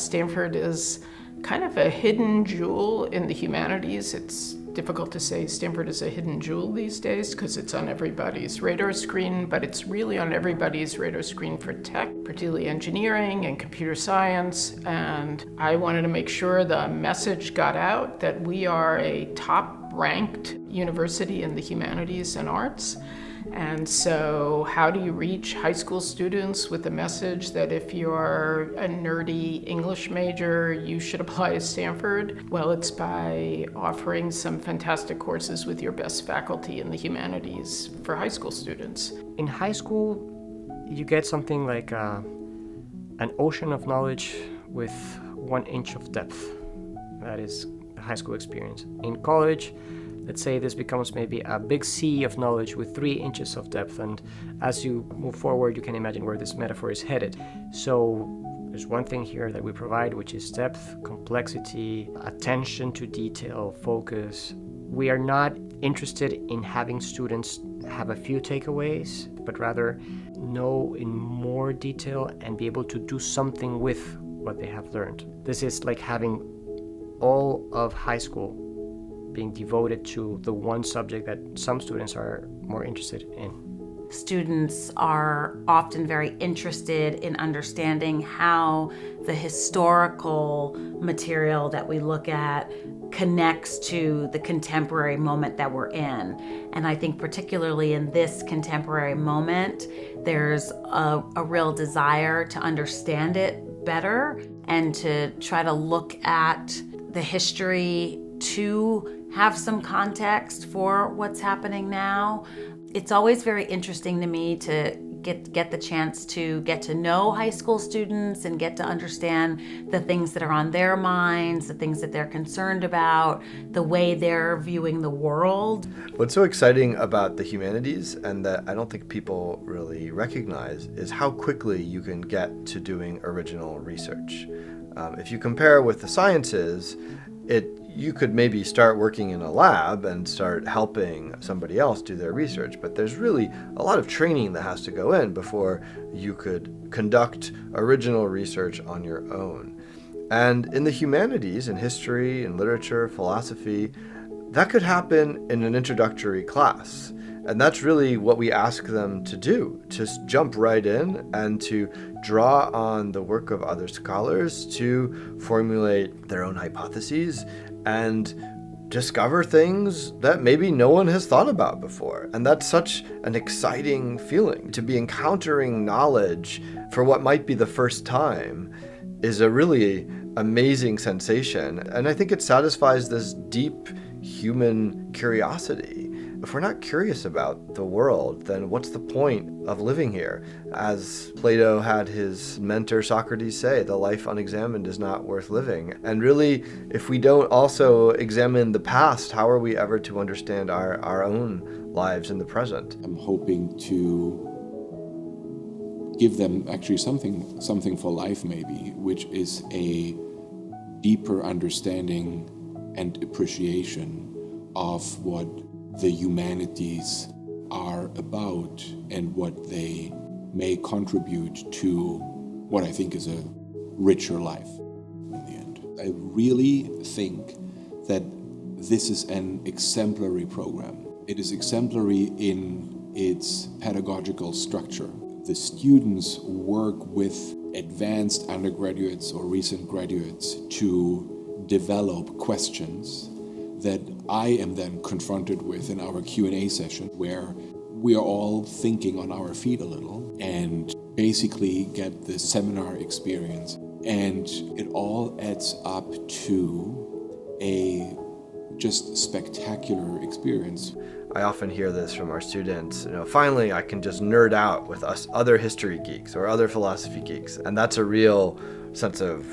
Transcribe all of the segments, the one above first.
Stanford is kind of a hidden jewel in the humanities. It's difficult to say Stanford is a hidden jewel these days because it's on everybody's radar screen, but it's really on everybody's radar screen for tech, particularly engineering and computer science. And I wanted to make sure the message got out that we are a top-ranked university in the humanities and arts. And so how do you reach high school students with the message that if you're a nerdy English major, you should apply to Stanford? Well, it's by offering some fantastic courses with your best faculty in the humanities for high school students. In high school, you get something like an ocean of knowledge with 1 inch of depth. That is the high school experience. In college, let's say this becomes maybe a big sea of knowledge with 3 inches of depth, and as you move forward, you can imagine where this metaphor is headed. So there's one thing here that we provide, which is depth, complexity, attention to detail, focus. We are not interested in having students have a few takeaways, but rather know in more detail and be able to do something with what they have learned. This is like having all of high school being devoted to the one subject that some students are more interested in. Students are often very interested in understanding how the historical material that we look at connects to the contemporary moment that we're in. And I think particularly in this contemporary moment, there's a real desire to understand it better and to try to look at the history to have some context for what's happening now. It's always very interesting to me to get the chance to get to know high school students and get to understand the things that are on their minds, the things that they're concerned about, the way they're viewing the world. What's so exciting about the humanities, and that I don't think people really recognize, is how quickly you can get to doing original research. If you compare with the sciences, you could maybe start working in a lab and start helping somebody else do their research, but there's really a lot of training that has to go in before you could conduct original research on your own. And in the humanities, in history, in literature, philosophy, that could happen in an introductory class. And that's really what we ask them to do, to jump right in and to draw on the work of other scholars to formulate their own hypotheses and discover things that maybe no one has thought about before. And that's such an exciting feeling. To be encountering knowledge for what might be the first time is a really amazing sensation. And I think it satisfies this deep human curiosity. If we're not curious about the world, then what's the point of living here? As Plato had his mentor Socrates say, the life unexamined is not worth living. And really, if we don't also examine the past, how are we ever to understand our own lives in the present? I'm hoping to give them actually something for life maybe, which is a deeper understanding and appreciation of what the humanities are about and what they may contribute to what I think is a richer life in the end. I really think that this is an exemplary program. It is exemplary in its pedagogical structure. The students work with advanced undergraduates or recent graduates to develop questions that I am then confronted with in our Q&A session, where we are all thinking on our feet a little and basically get the seminar experience. And it all adds up to a just spectacular experience. I often hear this from our students, finally I can just nerd out with us other history geeks or other philosophy geeks. And that's a real sense of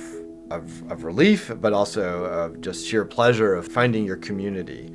relief, but also of just sheer pleasure of finding your community.